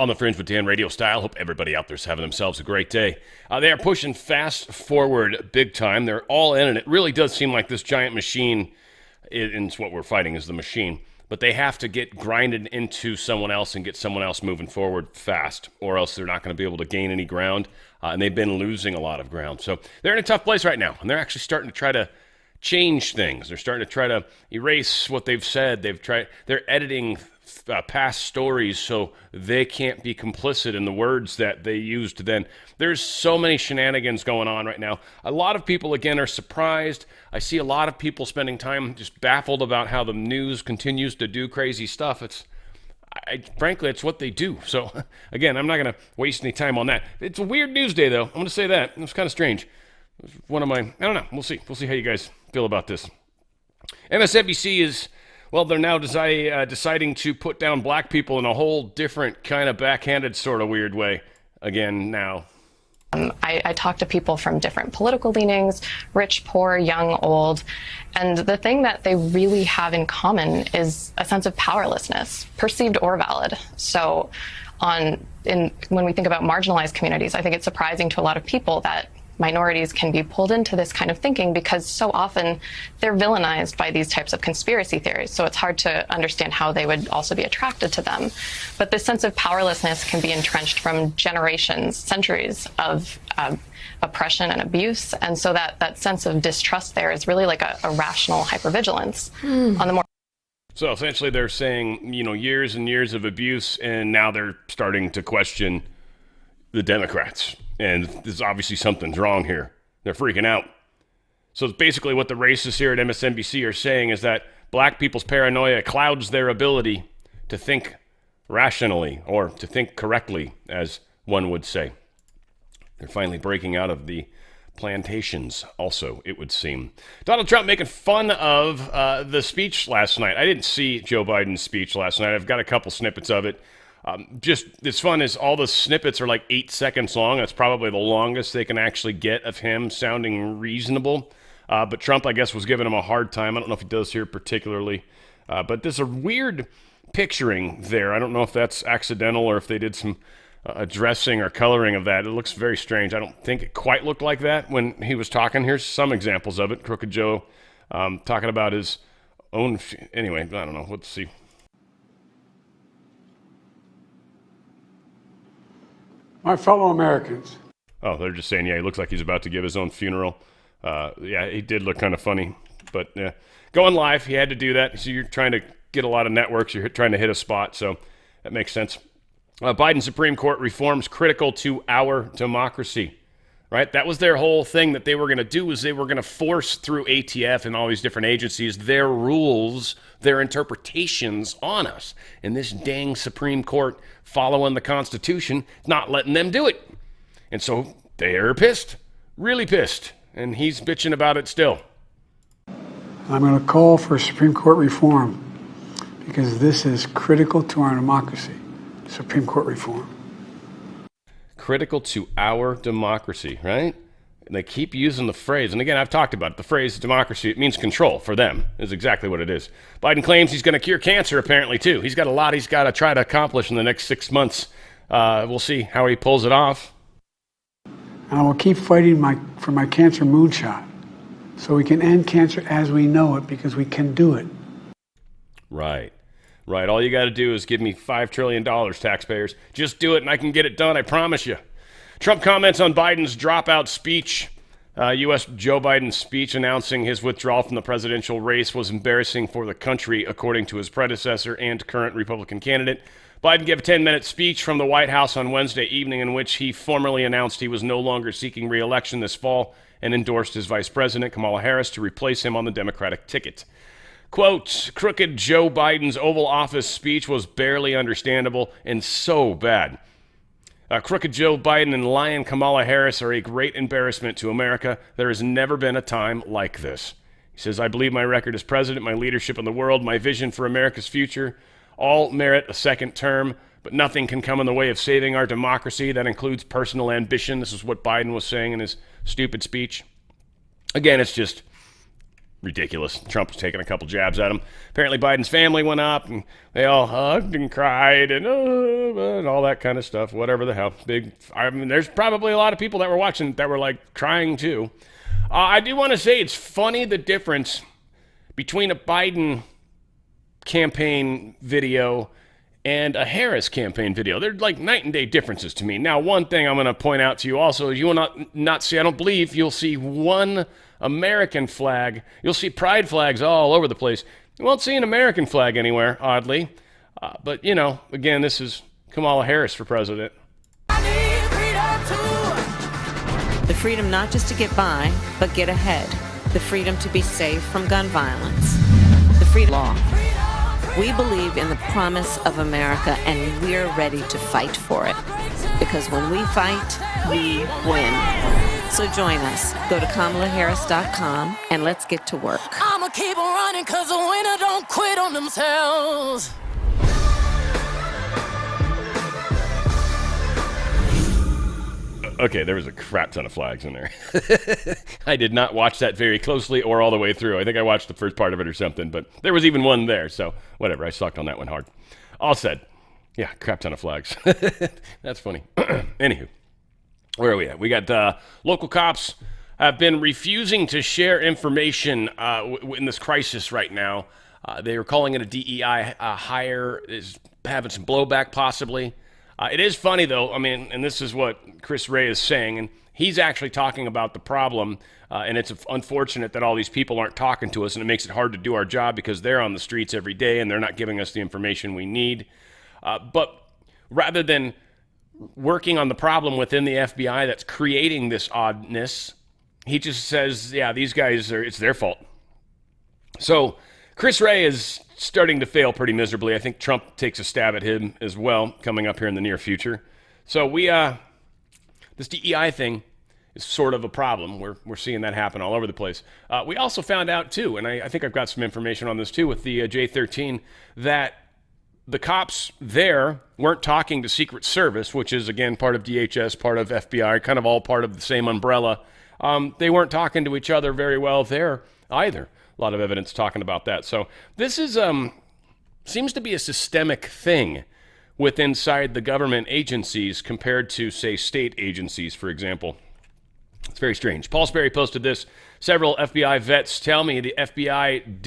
On the Fringe with Dan radio style. Hope everybody out there's having themselves a great day. They are pushing fast forward big time. They're all in, and it really does seem like this giant machine, and it's what we're fighting is the machine, but they have to get grinded into someone else and get someone else moving forward fast, or else they're not going to be able to gain any ground, and they've been losing a lot of ground. So they're in a tough place right now, and they're actually starting to try to change things. They're starting to try to erase what they've said. They're editing past stories so they can't be complicit in the words that they used then. There's so many shenanigans going on right now. A lot of people, again, are surprised. I see a lot of people spending time just baffled about how the news continues to do crazy stuff. Frankly, it's what they do. So, again, I'm not going to waste any time on that. It's a weird news day, though. I'm going to say that. It was kind of strange. It was I don't know. We'll see. We'll see how you guys feel about this. MSNBC is... Well, they're now deciding to put down black people in a whole different kind of backhanded sort of weird way again now. I talk to people from different political leanings, rich, poor, young, old, and the thing that they really have in common is a sense of powerlessness, perceived or valid. So when we think about marginalized communities, I think it's surprising to a lot of people that minorities can be pulled into this kind of thinking because so often they're villainized by these types of conspiracy theories. So it's hard to understand how they would also be attracted to them. But this sense of powerlessness can be entrenched from generations, centuries of oppression and abuse. And so that sense of distrust there is really like a rational hypervigilance on the more. So essentially they're saying, years and years of abuse, and now they're starting to question the Democrats. And there's obviously something's wrong here. They're freaking out. So basically what the racists here at MSNBC are saying is that black people's paranoia clouds their ability to think rationally or to think correctly, as one would say. They're finally breaking out of the plantations also, it would seem. Donald Trump making fun of the speech last night. I didn't see Joe Biden's speech last night. I've got a couple snippets of it. Just as fun as all the snippets are like 8 seconds long. That's probably the longest they can actually get of him sounding reasonable. But Trump, I guess, was giving him a hard time. I don't know if he does here particularly. But there's a weird picturing there. I don't know if that's accidental or if they did some dressing or coloring of that. It looks very strange. I don't think it quite looked like that when he was talking. Here's some examples of it. Crooked Joe talking about his own... Anyway, I don't know. Let's see. My fellow Americans. Oh, they're just saying, yeah, he looks like he's about to give his own funeral. Yeah, he did look kind of funny. But yeah, going live, he had to do that. So you're trying to get a lot of networks. You're trying to hit a spot. So that makes sense. Biden Supreme Court reforms critical to our democracy. Right? That was their whole thing that they were going to do, is they were going to force through ATF and all these different agencies their rules, their interpretations on us. And this dang Supreme Court, following the Constitution, not letting them do it. And so they're pissed, really pissed. And he's bitching about it still. I'm going to call for Supreme Court reform because this is critical to our democracy. Supreme Court reform. Critical to our democracy, right? And they keep using the phrase, and again, I've talked about it, the phrase democracy. It means control for them, is exactly what it is. Biden claims he's going to cure cancer, apparently, too. He's got a lot he's got to try to accomplish in the next 6 months. We'll see how he pulls it off. And I will keep fighting for my cancer moonshot so we can end cancer as we know it, because we can do it. Right. Right, all you got to do is give me $5 trillion, taxpayers. Just do it and I can get it done, I promise you. Trump comments on Biden's dropout speech. U.S. Joe Biden's speech announcing his withdrawal from the presidential race was embarrassing for the country, according to his predecessor and current Republican candidate. Biden gave a 10-minute speech from the White House on Wednesday evening in which he formally announced he was no longer seeking re-election this fall and endorsed his vice president, Kamala Harris, to replace him on the Democratic ticket. Quote, crooked Joe Biden's Oval Office speech was barely understandable and so bad. Crooked Joe Biden and lying Kamala Harris are a great embarrassment to America. There has never been a time like this. He says, I believe my record as president, my leadership in the world, my vision for America's future, all merit a second term, but nothing can come in the way of saving our democracy. That includes personal ambition. This is what Biden was saying in his stupid speech. Again, it's just ridiculous. Trump was taking a couple jabs at him. Apparently Biden's family went up and they all hugged and cried and all that kind of stuff. Whatever the hell. There's probably a lot of people that were watching that were like crying too. I do want to say it's funny the difference between a Biden campaign video and a Harris campaign video. They're like night and day differences to me. Now, one thing I'm going to point out to you also is you will not see, I don't believe you'll see one American flag. You'll see pride flags all over the place. You won't see an American flag anywhere, oddly. But, you know, again, this is Kamala Harris for president. The freedom not just to get by, but get ahead. The freedom to be safe from gun violence. The freedom law. We believe in the promise of America, and we're ready to fight for it. Because when we fight, we win. So join us. Go to KamalaHarris.com and let's get to work. I'ma keep on running because the winner don't quit on themselves. Okay, there was a crap ton of flags in there. I did not watch that very closely or all the way through. I think I watched the first part of it or something, but there was even one there, so whatever. I sucked on that one hard. All said, yeah, crap ton of flags. That's funny. Anywho, where are we at? We got local cops have been refusing to share information in this crisis right now. They were calling it a DEI hire, is having some blowback possibly. It is funny, though, I mean, and this is what Chris Wray is saying, and he's actually talking about the problem, and it's unfortunate that all these people aren't talking to us, and it makes it hard to do our job because they're on the streets every day, and they're not giving us the information we need. But rather than working on the problem within the FBI that's creating this oddness, he just says, yeah, these guys, it's their fault. So Chris Wray is starting to fail pretty miserably. I think Trump takes a stab at him as well coming up here in the near future. So this DEI thing is sort of a problem. We're seeing that happen all over the place. We also found out too, and I think I've got some information on this too with the J13, that the cops there weren't talking to Secret Service, which is again part of DHS, part of FBI, kind of all part of the same umbrella. They weren't talking to each other very well there either. A lot of evidence talking about that. So this is seems to be a systemic thing with inside the government agencies compared to, say, state agencies, for example. It's very strange. Paul Sperry posted this. Several FBI vets tell me the FBI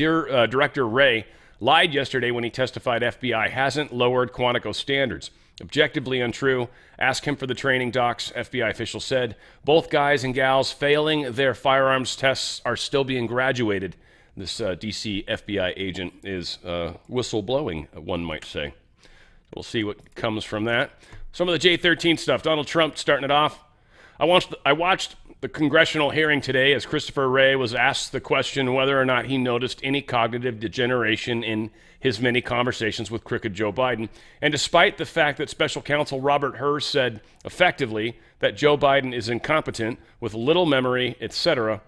Director Wray lied yesterday when he testified FBI hasn't lowered Quantico standards. Objectively untrue. Ask him for the training docs, FBI official said. Both guys and gals failing their firearms tests are still being graduated. This D.C. FBI agent is whistleblowing, one might say. We'll see what comes from that. Some of the J13 stuff. Donald Trump starting it off. I watched the congressional hearing today as Christopher Wray was asked the question whether or not he noticed any cognitive degeneration in his many conversations with crooked Joe Biden. And despite the fact that special counsel Robert Hur said effectively that Joe Biden is incompetent with little memory, etc.,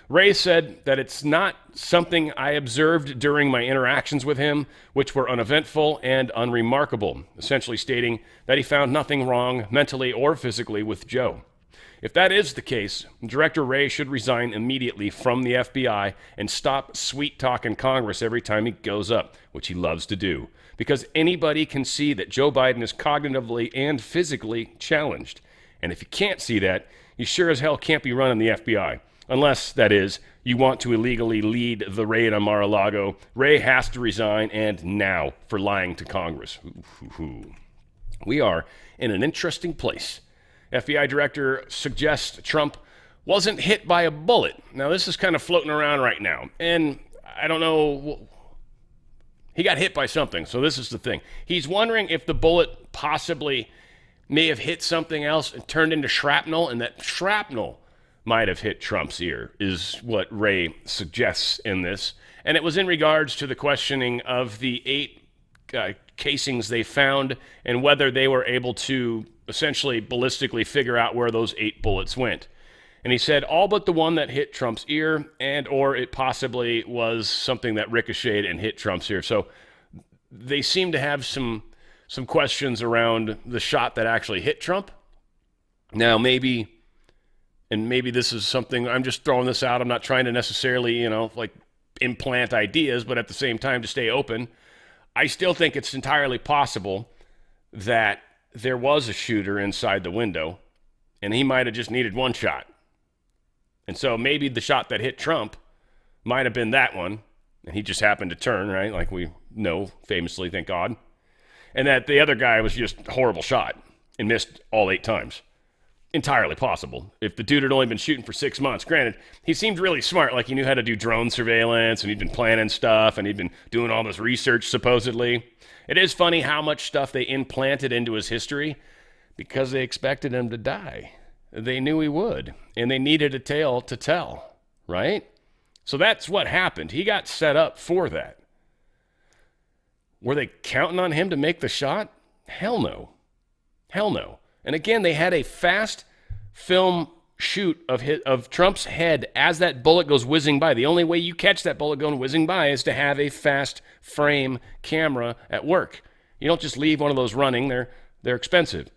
Wray said that it's not something I observed during my interactions with him, which were uneventful and unremarkable, essentially stating that he found nothing wrong mentally or physically with Joe. If that is the case, Director Wray should resign immediately from the FBI and stop sweet-talking Congress every time he goes up, which he loves to do, because anybody can see that Joe Biden is cognitively and physically challenged. And if you can't see that, you sure as hell can't be running the FBI. Unless, that is, you want to illegally lead the raid on Mar-a-Lago. Wray has to resign, and now, for lying to Congress. We are in an interesting place. FBI director suggests Trump wasn't hit by a bullet. Now, this is kind of floating around right now, and I don't know. He got hit by something, so this is the thing. He's wondering if the bullet possibly may have hit something else and turned into shrapnel, and that shrapnel might have hit Trump's ear, is what Wray suggests in this. And it was in regards to the questioning of the 8 casings they found and whether they were able to essentially ballistically figure out where those 8 bullets went. And he said all but the one that hit Trump's ear, and or it possibly was something that ricocheted and hit Trump's ear. So they seem to have some questions around the shot that actually hit Trump. Now, maybe this is something, I'm just throwing this out. I'm not trying to necessarily, implant ideas, but at the same time to stay open. I still think it's entirely possible that there was a shooter inside the window and he might have just needed one shot. And so maybe the shot that hit Trump might have been that one, and he just happened to turn, right? Like we know famously, thank God. And that the other guy was just a horrible shot and missed all 8 times. Entirely possible. If the dude had only been shooting for 6 months, granted, he seemed really smart, like he knew how to do drone surveillance, and he'd been planning stuff, and he'd been doing all this research, supposedly. It is funny how much stuff they implanted into his history because they expected him to die. They knew he would, and they needed a tale to tell, right? So that's what happened. He got set up for that. Were they counting on him to make the shot? Hell no. Hell no. And again, they had a fast film shoot of Trump's head as that bullet goes whizzing by. The only way you catch that bullet going whizzing by is to have a fast frame camera at work. You don't just leave one of those running. They're expensive.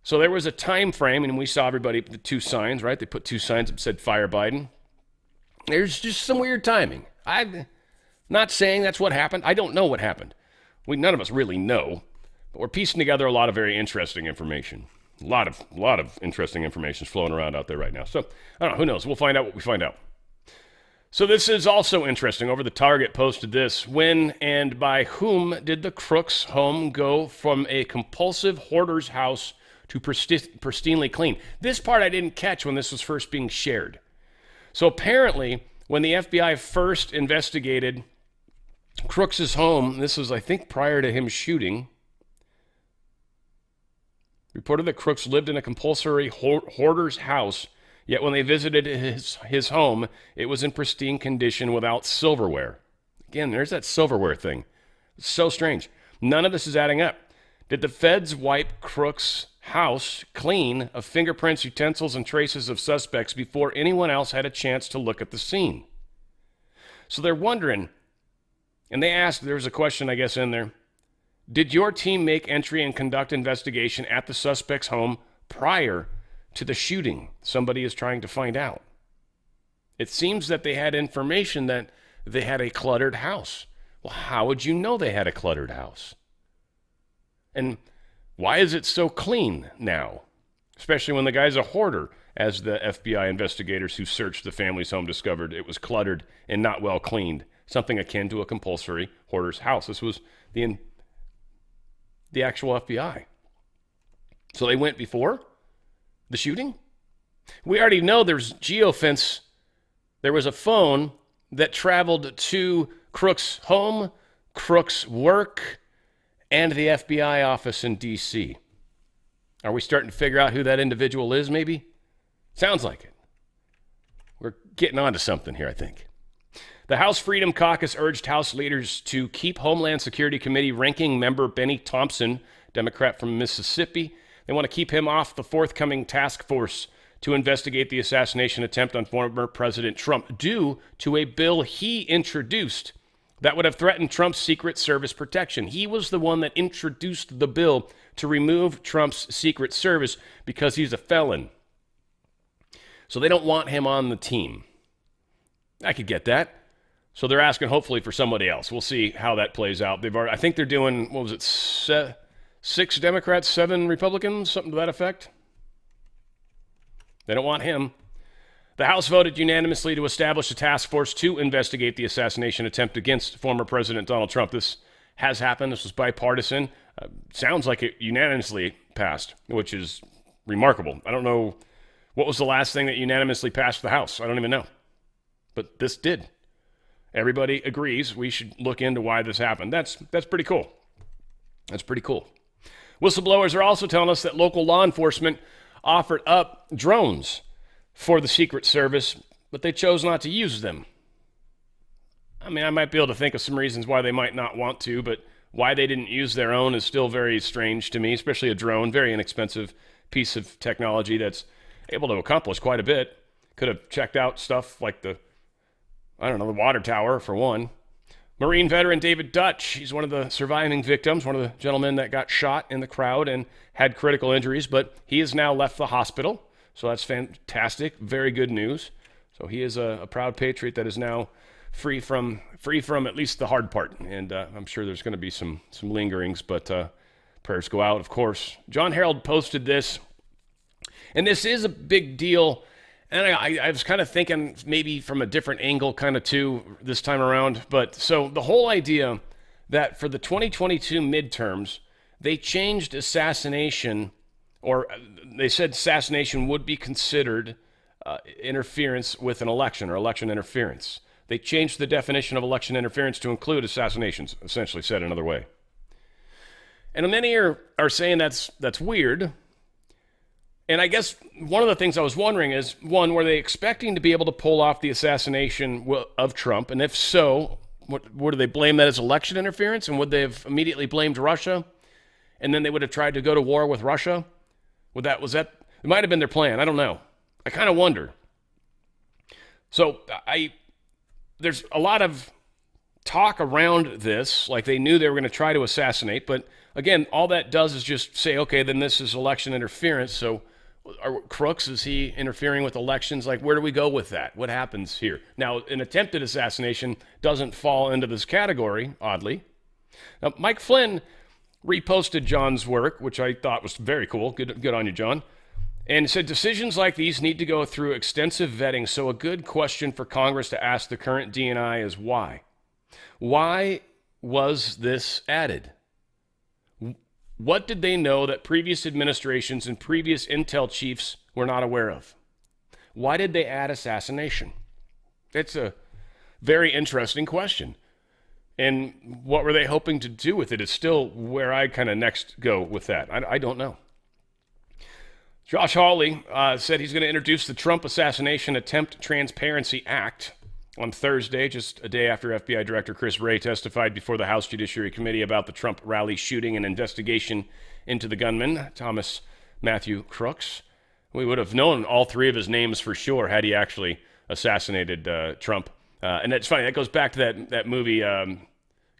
So there was a time frame, and we saw everybody, the 2 signs, right? They put 2 signs that said Fire Biden. There's just some weird timing. I'm not saying that's what happened. I don't know what happened. None of us really know, but we're piecing together a lot of very interesting information. A lot of interesting information is flowing around out there right now. So, I don't know, who knows? We'll find out what we find out. So this is also interesting. Over the Target posted this. When and by whom did the Crooks home go from a compulsive hoarder's house to pristinely clean? This part I didn't catch when this was first being shared. So apparently, when the FBI first investigated Crooks' home, this was, I think, prior to him shooting, reported that Crooks lived in a compulsory hoarder's house, yet when they visited his home, it was in pristine condition without silverware. Again, there's that silverware thing. It's so strange. None of this is adding up. Did the feds wipe Crooks' house clean of fingerprints, utensils, and traces of suspects before anyone else had a chance to look at the scene? So they're wondering, and they asked, there was a question, I guess, in there, did your team make entry and conduct investigation at the suspect's home prior to the shooting? Somebody is trying to find out. It seems that they had information that they had a cluttered house. Well, how would you know they had a cluttered house? And why is it so clean now? Especially when the guy's a hoarder, as the FBI investigators who searched the family's home discovered it was cluttered and not well cleaned. Something akin to a compulsory hoarder's house. This was the actual FBI. So they went before the shooting? We already know there's geofence. There was a phone that traveled to Crooks' home, Crooks' work, and the FBI office in D.C. Are we starting to figure out who that individual is, maybe? Sounds like it. We're getting onto something here, I think. The House Freedom Caucus urged House leaders to keep Homeland Security Committee ranking member Benny Thompson, Democrat from Mississippi. They want to keep him off the forthcoming task force to investigate the assassination attempt on former President Trump due to a bill he introduced that would have threatened Trump's Secret Service protection. He was the one that introduced the bill to remove Trump's Secret Service because he's a felon. So they don't want him on the team. I could get that. So they're asking hopefully for somebody else. We'll see how that plays out. I think they're doing, 6 Democrats, 7 Republicans, something to that effect. They don't want him. The House voted unanimously to establish a task force to investigate the assassination attempt against former President Donald Trump. This has happened. This was bipartisan. Sounds like it unanimously passed, which is remarkable. I don't know what was the last thing that unanimously passed the House. I don't even know. But this did. Everybody agrees we should look into why this happened. That's pretty cool. That's pretty cool. Whistleblowers are also telling us that local law enforcement offered up drones for the Secret Service, but they chose not to use them. I mean, I might be able to think of some reasons why they might not want to, but why they didn't use their own is still very strange to me, especially a drone, very inexpensive piece of technology that's able to accomplish quite a bit. Could have checked out stuff like the water tower, for one. Marine veteran David Dutch, he's one of the surviving victims, one of the gentlemen that got shot in the crowd and had critical injuries, but he has now left the hospital. So that's fantastic. Very good news. So he is a proud patriot that is now free from at least the hard part. And I'm sure there's going to be some lingerings, but prayers go out, of course. John Harold posted this, and this is a big deal. And I was kind of thinking maybe from a different angle kind of too this time around. But so the whole idea that for the 2022 midterms, they changed assassination, or they said assassination would be considered interference with an election or election interference. They changed the definition of election interference to include assassinations, essentially said another way. And many are saying that's weird. And I guess one of the things I was wondering is, one, were they expecting to be able to pull off the assassination of Trump? And if so, would they blame that as election interference? And would they have immediately blamed Russia? And then they would have tried to go to war with Russia? It might have been their plan. I don't know. I kind of wonder. So there's a lot of talk around this, like they knew they were going to try to assassinate. But again, all that does is just say, okay, then this is election interference. So Crooks, is he interfering with elections? Like, where do we go with that? What happens here? Now, an attempted assassination doesn't fall into this category, oddly. Now, Mike Flynn reposted John's work, which I thought was very cool. Good on you, John. And said decisions like these need to go through extensive vetting. So a good question for Congress to ask the current DNI is why? Why was this added? What did they know that previous administrations and previous intel chiefs were not aware of? Why did they add assassination? It's a very interesting question. And what were they hoping to do with it is still where I kind of next go with that. I don't know. Josh Hawley said he's going to introduce the Trump Assassination Attempt Transparency Act on Thursday, just a day after FBI Director Chris Wray testified before the House Judiciary Committee about the Trump rally shooting and investigation into the gunman, Thomas Matthew Crooks. We would have known all three of his names for sure had he actually assassinated Trump. And it's funny, that goes back to that movie,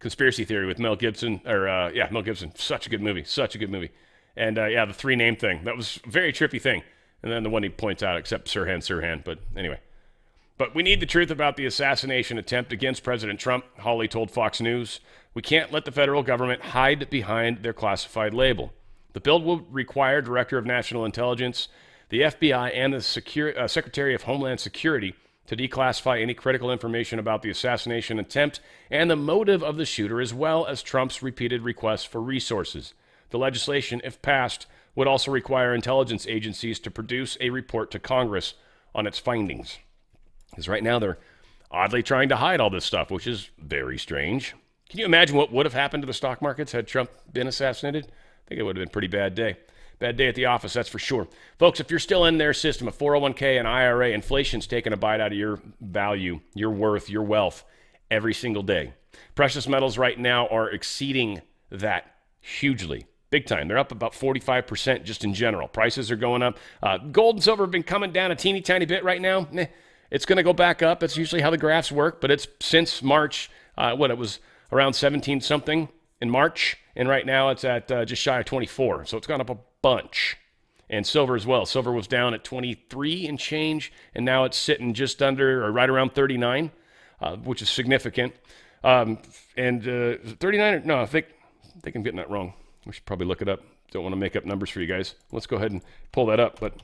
Conspiracy Theory with Mel Gibson. Mel Gibson. Such a good movie. And the three name thing. That was a very trippy thing. And then the one he points out, except Sirhan. But anyway. But we need the truth about the assassination attempt against President Trump, Hawley told Fox News. We can't let the federal government hide behind their classified label. The bill will require Director of National Intelligence, the FBI, and the Secretary of Homeland Security to declassify any critical information about the assassination attempt and the motive of the shooter, as well as Trump's repeated requests for resources. The legislation, if passed, would also require intelligence agencies to produce a report to Congress on its findings. Because right now they're oddly trying to hide all this stuff, which is very strange. Can you imagine what would have happened to the stock markets had Trump been assassinated? I think it would have been a pretty bad day. Bad day at the office, that's for sure. Folks, if you're still in their system, a 401k, an IRA, inflation's taking a bite out of your value, your worth, your wealth every single day. Precious metals right now are exceeding that hugely. Big time. They're up about 45% just in general. Prices are going up. Gold and silver have been coming down a teeny tiny bit right now. It's going to go back up. That's usually how the graphs work, but it's since March, it was around 17 something in March, and right now it's at just shy of 24. So it's gone up a bunch. And silver as well. Silver was down at 23 and change, and now it's sitting just under or right around 39, which is significant. 39, no, I think I'm getting that wrong. We should probably look it up. Don't want to make up numbers for you guys. Let's go ahead and pull that up. But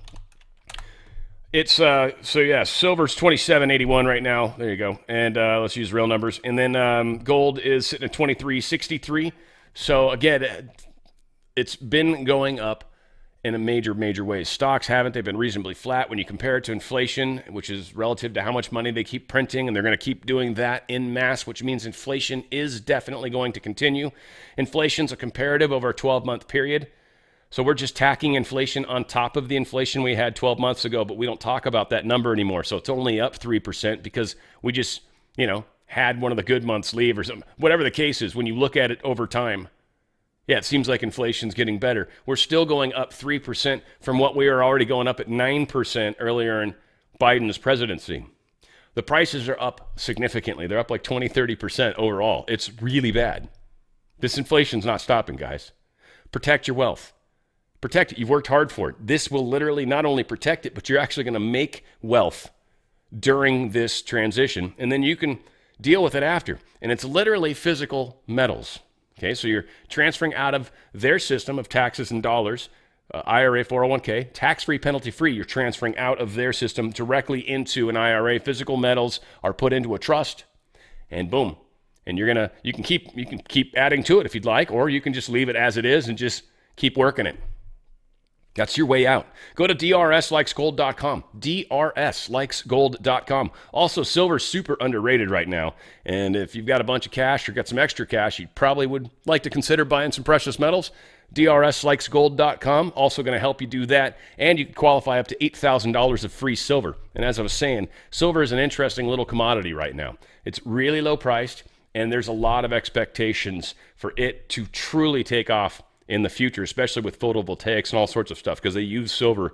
it's, silver's 27.81 right now. There you go. And let's use real numbers. And then gold is sitting at 23.63. So again, it's been going up in a major ways. Stocks haven't. They've been reasonably flat when you compare it to inflation, which is relative to how much money they keep printing, and they're going to keep doing that en masse, which means inflation is definitely going to continue. Inflation's a comparative over a 12-month period. So we're just tacking inflation on top of the inflation we had 12 months ago, but we don't talk about that number anymore. So it's only up 3% because we just, had one of the good months leave or something. Whatever the case is, when you look at it over time, it seems like inflation's getting better. We're still going up 3% from what we are already going up at 9% earlier in Biden's presidency. The prices are up significantly. They're up like 20, 30% overall. It's really bad. This inflation's not stopping, guys. Protect your wealth. Protect it. You've worked hard for it. This will literally not only protect it, but you're actually going to make wealth during this transition. And then you can deal with it after. And it's literally physical metals. Okay, so you're transferring out of their system of taxes and dollars, IRA, 401k, tax-free, penalty-free. You're transferring out of their system directly into an IRA. Physical metals are put into a trust, and boom. And you can keep adding to it if you'd like, or you can just leave it as it is and just keep working it. That's your way out. Go to drslikesgold.com, drslikesgold.com. Also, silver's super underrated right now. And if you've got a bunch of cash or got some extra cash, you probably would like to consider buying some precious metals. drslikesgold.com, also going to help you do that. And you can qualify up to $8,000 of free silver. And as I was saying, silver is an interesting little commodity right now. It's really low priced, and there's a lot of expectations for it to truly take off in the future, especially with photovoltaics and all sorts of stuff, because they use silver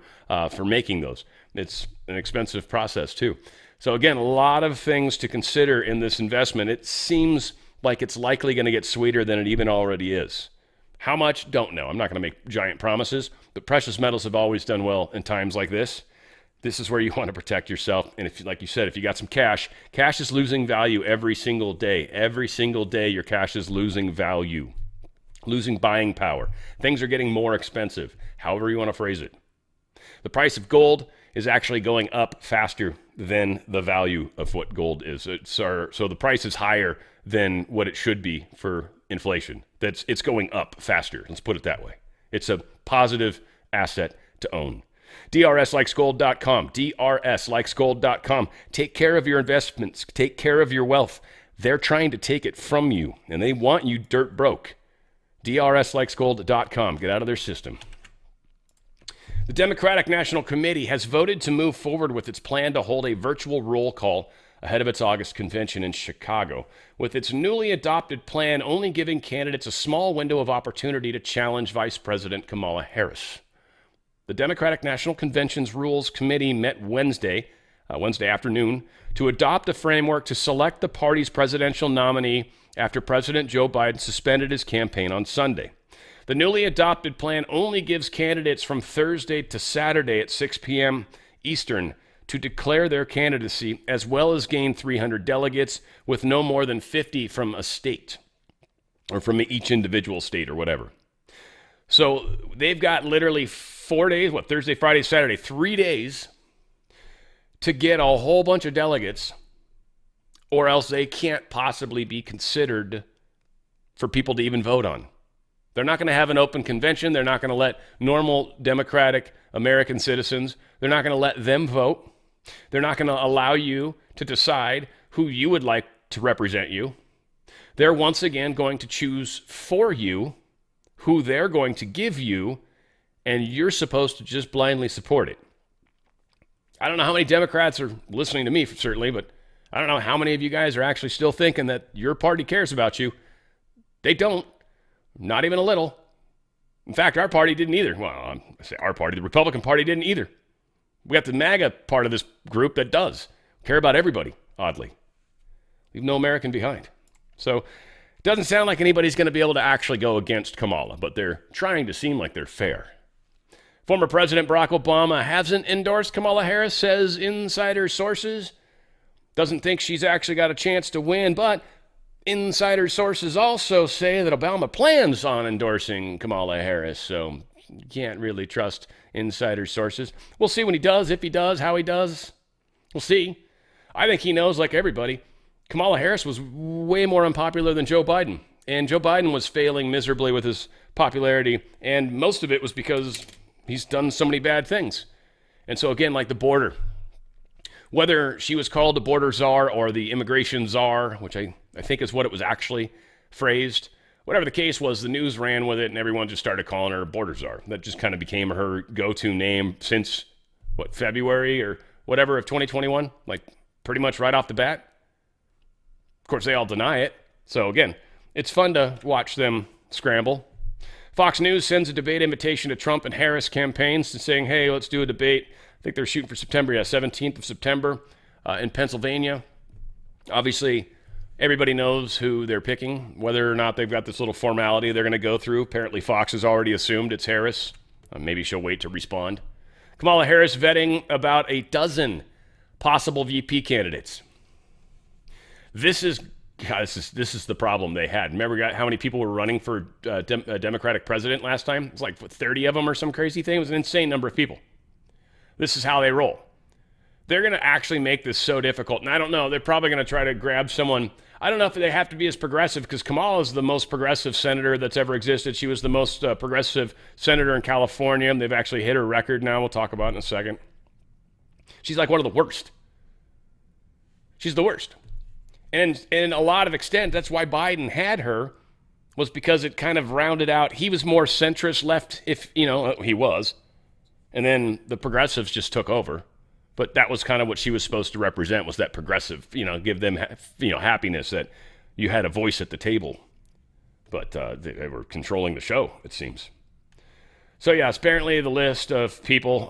for making those. It's an expensive process too. So again, a lot of things to consider in this investment. It seems like it's likely going to get sweeter than it even already is. How much? Don't know. I'm not going to make giant promises, but precious metals have always done well in times like this. This is where you want to protect yourself. And if, like you said, if you got some cash, cash is losing value every single day. Every single day, your cash is losing value. Losing buying power. Things are getting more expensive, however you want to phrase it. The price of gold is actually going up faster than the value of what gold is. So the price is higher than what it should be for inflation. It's going up faster. Let's put it that way. It's a positive asset to own. drslikesgold.com, drslikesgold.com. Take care of your investments. Take care of your wealth. They're trying to take it from you, and they want you dirt broke. drslikesgold.com. Get out of their system. The Democratic National Committee has voted to move forward with its plan to hold a virtual roll call ahead of its August convention in Chicago, with its newly adopted plan only giving candidates a small window of opportunity to challenge Vice President Kamala Harris. The Democratic National Convention's Rules Committee met Wednesday afternoon to adopt a framework to select the party's presidential nominee after President Joe Biden suspended his campaign on Sunday. The newly adopted plan only gives candidates from Thursday to Saturday at 6 p.m. Eastern to declare their candidacy, as well as gain 300 delegates, with no more than 50 from a state, or from each individual state or whatever. So they've got literally 4 days, Thursday, Friday, Saturday, 3 days to get a whole bunch of delegates, or else they can't possibly be considered for people to even vote on. They're not going to have an open convention. They're not going to let normal democratic American citizens, they're not going to let them vote. They're not going to allow you to decide who you would like to represent you. They're once again going to choose for you who they're going to give you, and you're supposed to just blindly support it. I don't know how many Democrats are listening to me, certainly, but I don't know how many of you guys are actually still thinking that your party cares about you. They don't. Not even a little. In fact, our party didn't either. Well, I say our party, the Republican Party didn't either. We got the MAGA part of this group that does care about everybody, oddly. Leave no American behind. So it doesn't sound like anybody's going to be able to actually go against Kamala, but they're trying to seem like they're fair. Former President Barack Obama hasn't endorsed Kamala Harris, says insider sources. Doesn't think she's actually got a chance to win, but insider sources also say that Obama plans on endorsing Kamala Harris, so you can't really trust insider sources. We'll see when he does, if he does, how he does. We'll see. I think he knows, like everybody, Kamala Harris was way more unpopular than Joe Biden, and Joe Biden was failing miserably with his popularity, and most of it was because he's done so many bad things. And so again, like the border, whether she was called the border czar or the immigration czar, which I think is what it was actually phrased, whatever the case was, the news ran with it and everyone just started calling her border czar. That just kind of became her go-to name since, February or whatever of 2021? Like pretty much right off the bat. Of course, they all deny it. So again, it's fun to watch them scramble. Fox News sends a debate invitation to Trump and Harris campaigns to saying, hey, let's do a debate. I think they're shooting for September, 17th of September in Pennsylvania. Obviously, everybody knows who they're picking, whether or not they've got this little formality they're going to go through. Apparently, Fox has already assumed it's Harris. Maybe she'll wait to respond. Kamala Harris vetting about a dozen possible VP candidates. This is the problem they had. Remember how many people were running for Democratic president last time? It was like 30 of them or some crazy thing. It was an insane number of people. This is how they roll. They're going to actually make this so difficult. And I don't know. They're probably going to try to grab someone. I don't know if they have to be as progressive, because Kamala is the most progressive senator that's ever existed. She was the most progressive senator in California. And they've actually hit her record now. We'll talk about it in a second. She's like one of the worst. She's the worst. And in a lot of extent, that's why Biden had her, was because it kind of rounded out. He was more centrist left, if, he was. And then the progressives just took over. But that was kind of what she was supposed to represent, was that progressive, give them, happiness that you had a voice at the table. But they were controlling the show, it seems. So, yes, apparently the list of people,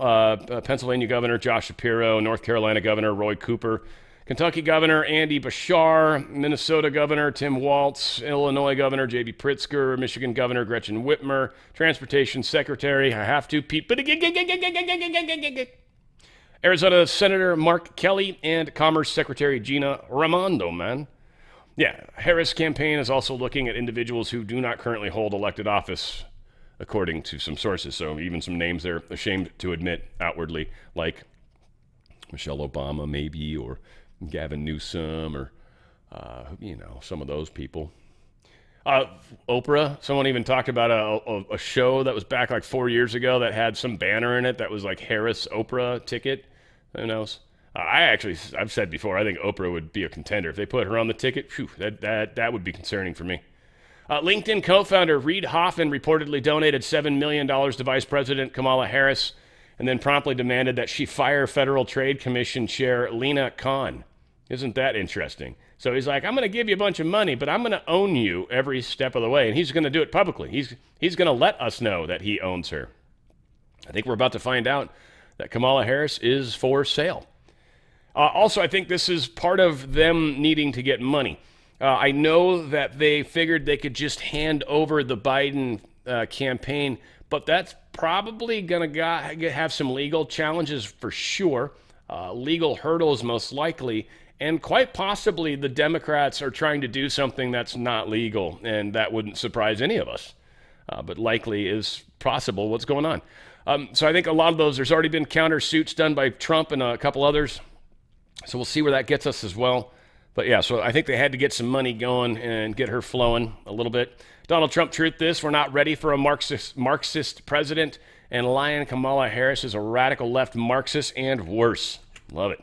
Pennsylvania Governor Josh Shapiro, North Carolina Governor Roy Cooper, Kentucky Governor Andy Bashar, Minnesota Governor Tim Walz, Illinois Governor J.B. Pritzker, Michigan Governor Gretchen Whitmer, Transportation Secretary, Pete Buttigieg, Arizona Senator Mark Kelly, and Commerce Secretary Gina Raimondo, man. Yeah, Harris campaign is also looking at individuals who do not currently hold elected office, according to some sources. So even some names they're ashamed to admit outwardly, like Michelle Obama, maybe, or Gavin Newsom, or, some of those people. Oprah, someone even talked about a show that was back like 4 years ago that had some banner in it that was like Harris Oprah ticket. Who knows? I've said before, I think Oprah would be a contender. If they put her on the ticket, that would be concerning for me. LinkedIn co-founder Reid Hoffman reportedly donated $7 million to Vice President Kamala Harris, and then promptly demanded that she fire Federal Trade Commission Chair Lena Khan. Isn't that interesting? So he's like, I'm going to give you a bunch of money, but I'm going to own you every step of the way. And he's going to do it publicly. He's going to let us know that he owns her. I think we're about to find out that Kamala Harris is for sale. Also, I think this is part of them needing to get money. I know that they figured they could just hand over the Biden campaign, but that's probably going to have some legal challenges for sure, legal hurdles most likely, and quite possibly the Democrats are trying to do something that's not legal, and that wouldn't surprise any of us, but likely is possible what's going on. So I think a lot of those, there's already been countersuits done by Trump and a couple others, so we'll see where that gets us as well. But yeah, so I think they had to get some money going and get her flowing a little bit. Donald Trump truth this: we're not ready for a Marxist president, and lying Kamala Harris is a radical left Marxist and worse. Love it.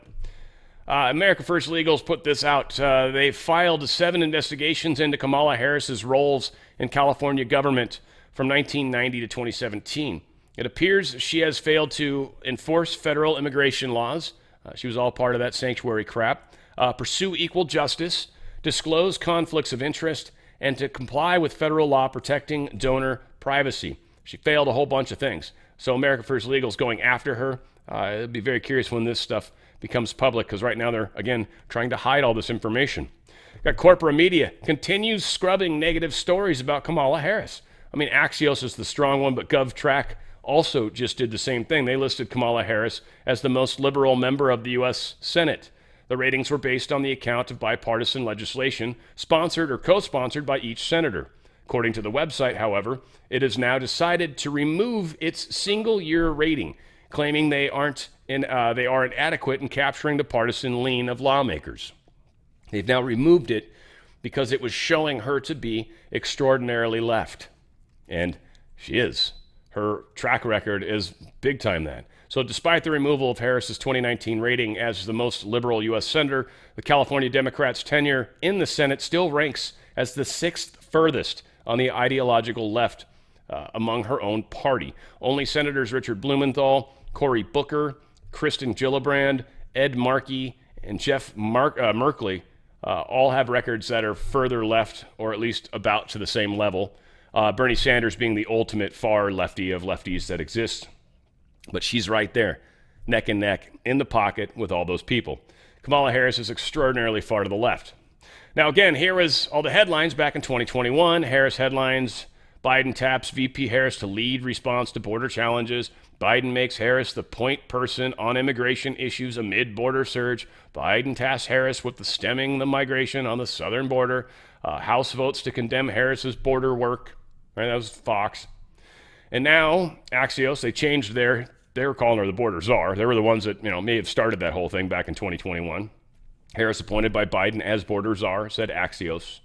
America First Legals put this out. They filed 7 investigations into Kamala Harris's roles in California government from 1990 to 2017. It appears she has failed to enforce federal immigration laws. She was all part of that sanctuary crap. Pursue equal justice, disclose conflicts of interest, and to comply with federal law protecting donor privacy. She failed a whole bunch of things. So America First Legal is going after her. I'll be very curious when this stuff becomes public, because right now they're, again, trying to hide all this information. Got corporate media continues scrubbing negative stories about Kamala Harris. I mean, Axios is the strong one, but GovTrack also just did the same thing. They listed Kamala Harris as the most liberal member of the U.S. Senate. The ratings were based on the account of bipartisan legislation sponsored or co-sponsored by each senator. According to the website, however, it has now decided to remove its single-year rating, claiming they are inadequate in capturing the partisan lean of lawmakers. They've now removed it because it was showing her to be extraordinarily left. And she is. Her track record is big time that. So despite the removal of Harris's 2019 rating as the most liberal U.S. senator, the California Democrats' tenure in the Senate still ranks as the 6th furthest on the ideological left among her own party. Only Senators Richard Blumenthal, Cory Booker, Kristen Gillibrand, Ed Markey, and Jeff Merkley all have records that are further left, or at least about to the same level. Bernie Sanders being the ultimate far lefty of lefties that exists. But she's right there, neck and neck, in the pocket with all those people. Kamala Harris is extraordinarily far to the left. Now, again, here was all the headlines back in 2021. Harris headlines, Biden taps VP Harris to lead response to border challenges. Biden makes Harris the point person on immigration issues amid border surge. Biden tasks Harris with the stemming the migration on the southern border. House votes to condemn Harris's border work. Right, that was Fox. And now, Axios, they changed they were calling her the border czar. They were the ones that, may have started that whole thing back in 2021. Harris appointed by Biden as border czar, said Axios.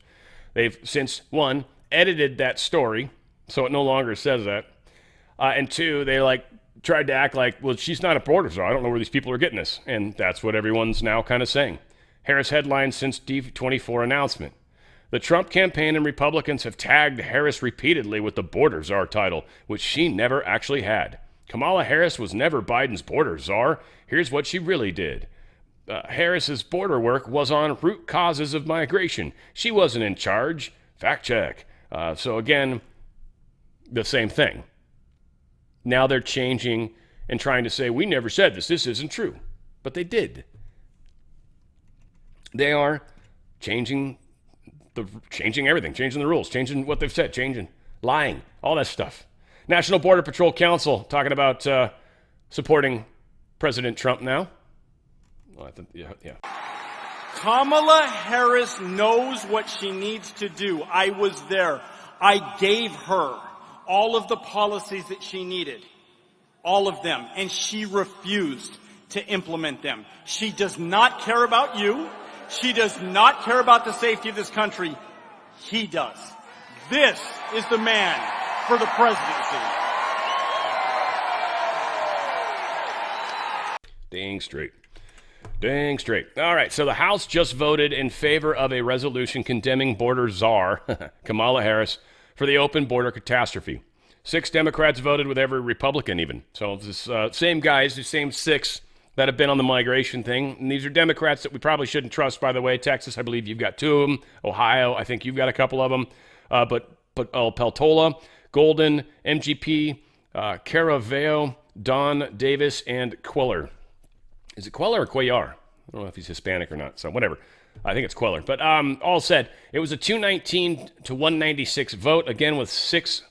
They've since, one, edited that story, so it no longer says that. And two, they tried to act like, well, she's not a border czar. I don't know where these people are getting this. And that's what everyone's now kind of saying. Harris headlines since D24 announcement. The Trump campaign and Republicans have tagged Harris repeatedly with the border czar title, which she never actually had. Kamala Harris was never Biden's border czar. Here's what she really did. Harris's border work was on root causes of migration. She wasn't in charge. Fact check. So again, the same thing. Now they're changing and trying to say, we never said this. This isn't true. But they did. They are changing everything, changing the rules, changing what they've said, lying, all that stuff. National Border Patrol Council talking about supporting President Trump now. Well, yeah. Kamala Harris knows what she needs to do. I was there. I gave her all of the policies that she needed, all of them, and she refused to implement them. She does not care about you. She does not care about the safety of this country. He does. This is the man for the presidency. Dang straight. Dang straight. All right, so the House just voted in favor of a resolution condemning border czar, Kamala Harris, for the open border catastrophe. 6 Democrats voted with every Republican even. So this same guys, the same 6 that have been on the migration thing. And these are Democrats that we probably shouldn't trust, by the way. Texas, I believe you've got 2 of them. Ohio, I think you've got a couple of them. But Peltola, Golden, MGP, Caraveo, Don Davis, and Queller. Is it Queller or Cuellar? I don't know if he's Hispanic or not, so whatever. I think it's Queller. But all said, it was a 219 to 196 vote, again with 6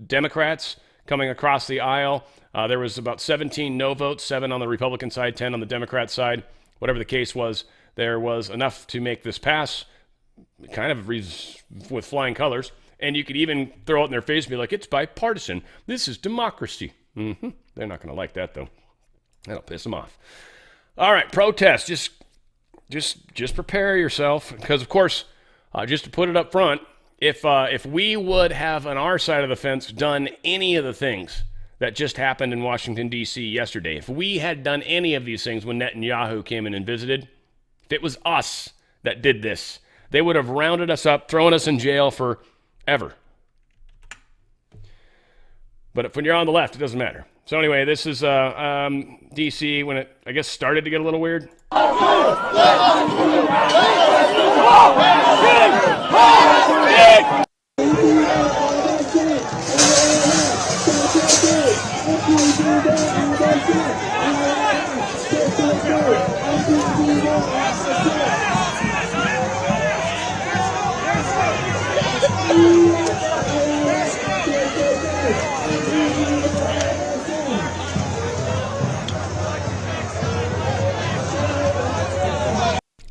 Democrats coming across the aisle. There was about 17 no votes, 7 on the Republican side, 10 on the Democrat side. Whatever the case was, there was enough to make this pass, kind of with flying colors. And you could even throw it in their face and be like, it's bipartisan. This is democracy. They're not going to like that, though. That'll piss them off. All right, protest. Just prepare yourself, because, of course, just to put it up front, if we would have on our side of the fence done any of the things that just happened in Washington, D.C. yesterday, if we had done any of these things when Netanyahu came in and visited, if it was us that did this, they would have rounded us up, thrown us in jail forever. But when you're on the left, it doesn't matter. So anyway, this is D.C. when it, I guess, started to get a little weird.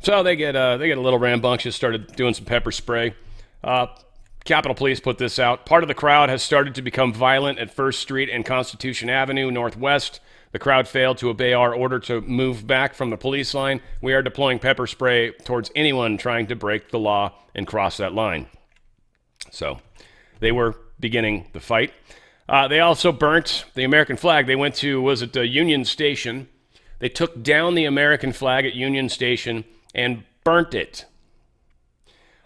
So they get a little rambunctious, started doing some pepper spray. Capitol Police put this out. Part of the crowd has started to become violent at 1st Street and Constitution Avenue Northwest. The crowd failed to obey our order to move back from the police line. We are deploying pepper spray towards anyone trying to break the law and cross that line. So they were beginning the fight. They also burnt the American flag. They went to, Union Station. They took down the American flag at Union Station and burnt it.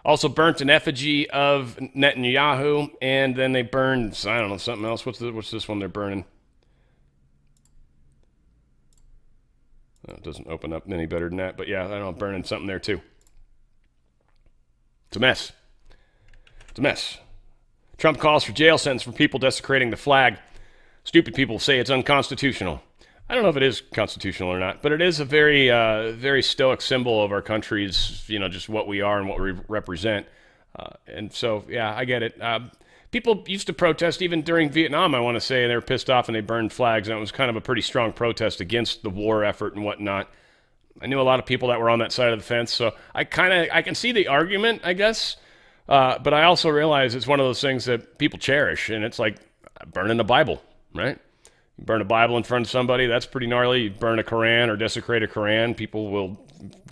Also burnt an effigy of Netanyahu, and then they burned, I don't know, something else. What's this one they're burning? Oh, it doesn't open up any better than that, but yeah, I don't know, burning something there too. It's a mess. It's a mess. Trump calls for jail sentence for people desecrating the flag. Stupid people say it's unconstitutional. I don't know if it is constitutional or not, but it is a very, very stoic symbol of our country's, just what we are and what we represent. And so, yeah, I get it. people used to protest even during Vietnam, I want to say, and they were pissed off and they burned flags, and it was kind of a pretty strong protest against the war effort and whatnot. I knew a lot of people that were on that side of the fence, so I can see the argument, I guess, but I also realize it's one of those things that people cherish, and it's like burning a Bible, right? You burn a Bible in front of somebody, that's pretty gnarly. You burn a Quran or desecrate a Quran, people will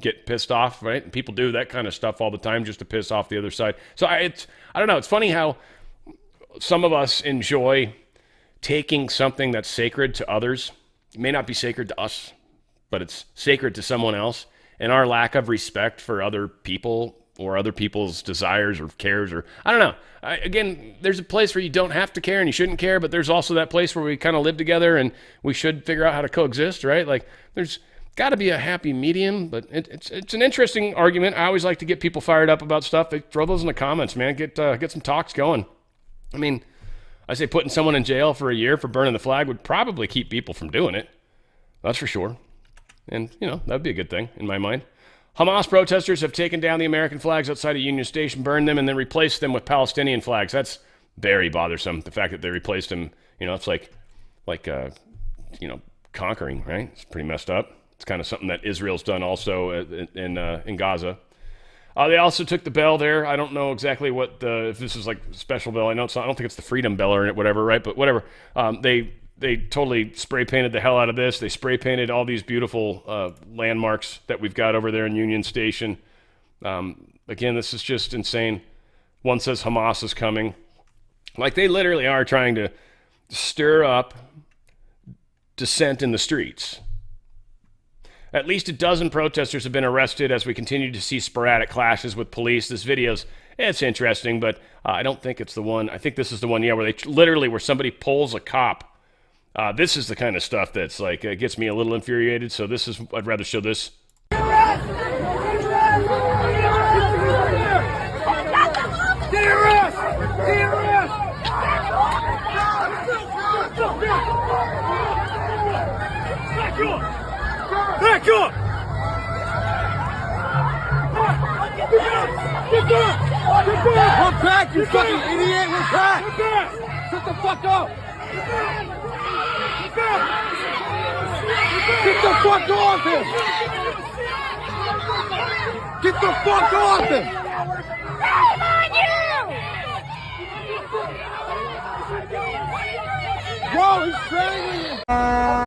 get pissed off, right? And people do that kind of stuff all the time just to piss off the other side. So I don't know, it's funny how some of us enjoy taking something that's sacred to others. It may not be sacred to us, but it's sacred to someone else. And our lack of respect for other people or other people's desires or cares, or I don't know. Again, there's a place where you don't have to care and you shouldn't care, but there's also that place where we kind of live together and we should figure out how to coexist, right? Like there's got to be a happy medium, but it's an interesting argument. I always like to get people fired up about stuff. They throw those in the comments, man. Get some talks going. I mean, I say putting someone in jail for a year for burning the flag would probably keep people from doing it. That's for sure. And, that'd be a good thing in my mind. Hamas protesters have taken down the American flags outside of Union Station, burned them, and then replaced them with Palestinian flags. That's very bothersome. The fact that they replaced them, it's like conquering, right? It's pretty messed up. It's kind of something that Israel's done also in Gaza. They also took the bell there. I don't know exactly if this is like a special bell. I don't think it's the Freedom Bell or whatever, right? But whatever. They totally spray painted the hell out of this. They spray painted all these beautiful landmarks that we've got over there in Union Station. Again, this is just insane. One says Hamas is coming. Like they literally are trying to stir up dissent in the streets. At least a dozen protesters have been arrested as we continue to see sporadic clashes with police. This video's, it's interesting, but I don't think it's the one. I think this is the one, where they literally, where somebody pulls a cop. This is the kind of stuff that's like, it gets me a little infuriated. So I'd rather show this. Back up! We're back, you fucking idiot! We're back! Shut the fuck up! Get the fuck off him! Get the fuck off him! Shame on you! Bro, he's strangling you!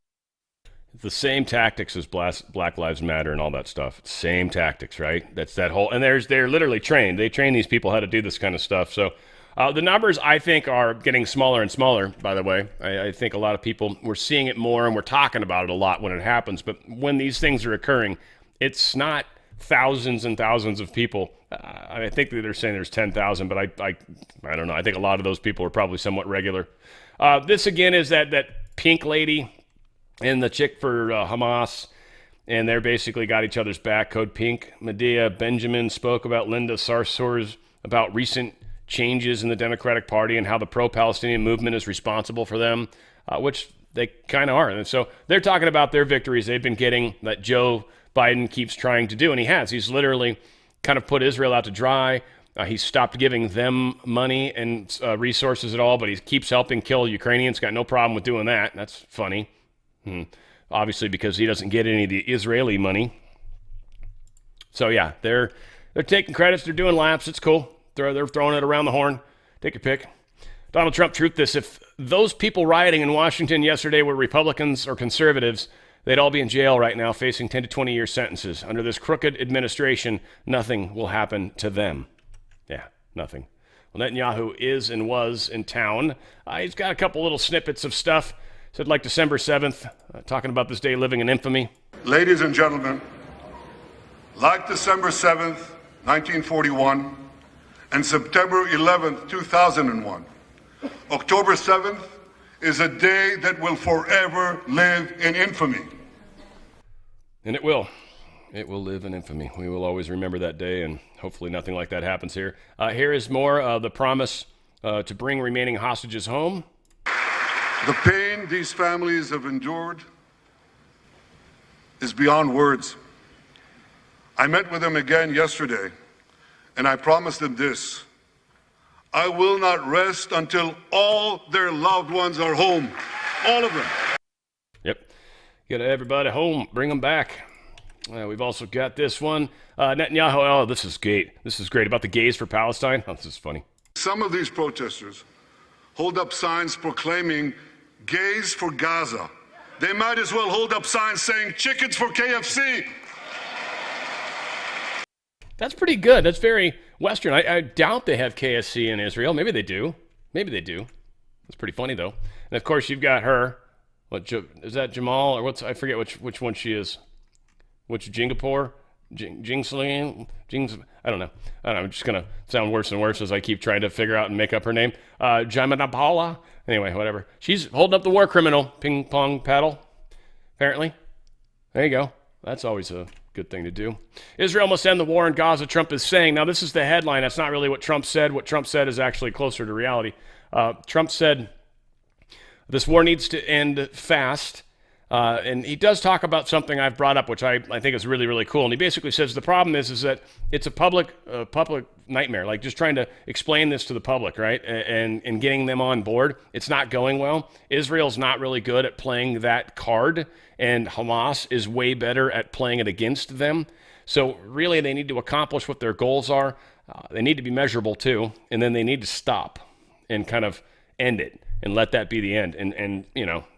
The same tactics as Black Lives Matter and all that stuff. Same tactics, right? That's that whole, and they're literally trained. They train these people how to do this kind of stuff. So the numbers, I think, are getting smaller and smaller, by the way. I think a lot of people, we're seeing it more and we're talking about it a lot when it happens. But when these things are occurring, it's not thousands and thousands of people. I think that they're saying there's 10,000, but I don't know. I think a lot of those people are probably somewhat regular. This, again, is that pink lady and the chick for Hamas, and they're basically got each other's back. Code Pink. Medea Benjamin spoke about Linda Sarsour's about recent changes in the Democratic Party and how the pro-Palestinian movement is responsible for them, which they kind of are. And so they're talking about their victories they've been getting that Joe Biden keeps trying to do, and he has. He's literally kind of put Israel out to dry. He's stopped giving them money and resources at all, but he keeps helping kill Ukrainians. Got no problem with doing that. That's funny. Obviously, because he doesn't get any of the Israeli money. So yeah, they're taking credits. They're doing laps. It's cool. They're throwing it around the horn. Take your pick. Donald Trump truth this: if those people rioting in Washington yesterday were Republicans or conservatives, they'd all be in jail right now, facing 10 to 20 year sentences. Under this crooked administration, nothing will happen to them. Yeah, nothing. Well, Netanyahu is and was in town. He's got a couple little snippets of stuff. Said like December 7th, talking about this day living in infamy. Ladies and gentlemen, like December 7th, 1941, and September 11th, 2001, October 7th is a day that will forever live in infamy. And it will. It will live in infamy. We will always remember that day, and hopefully nothing like that happens here. Here is more of the promise to bring remaining hostages home. The pain these families have endured is beyond words. I met with them again yesterday, and I promised them this. I will not rest until all their loved ones are home. All of them. Yep. Get everybody home. Bring them back. We've also got this one. Netanyahu. Oh, this is great. This is great. About the gays for Palestine. Oh, this is funny. Some of these protesters hold up signs proclaiming gays for Gaza. They might as well hold up signs saying chickens for KFC. That's pretty good. That's very Western. I doubt they have KFC in Israel. Maybe they do. Maybe they do. That's pretty funny, though. And, of course, you've got her. What is that, Jamal? Or what's, I forget which one she is. Which Jingapore? Jingsling? I don't know. I'm just going to sound worse and worse as I keep trying to figure out and make up her name. Jamanapala? Anyway, whatever. She's holding up the war criminal. Ping pong paddle, apparently. There you go. That's always a good thing to do. Israel must end the war in Gaza, Trump is saying. Now, this is the headline. That's not really what Trump said. What Trump said is actually closer to reality. Trump said this war needs to end fast. And he does talk about something I've brought up, which I think is really, really cool. And he basically says the problem is that it's a public nightmare. Like just trying to explain this to the public, right? And getting them on board. It's not going well. Israel's not really good at playing that card. And Hamas is way better at playing it against them. So really they need to accomplish what their goals are. They need to be measurable too. And then they need to stop and kind of end it and let that be the end and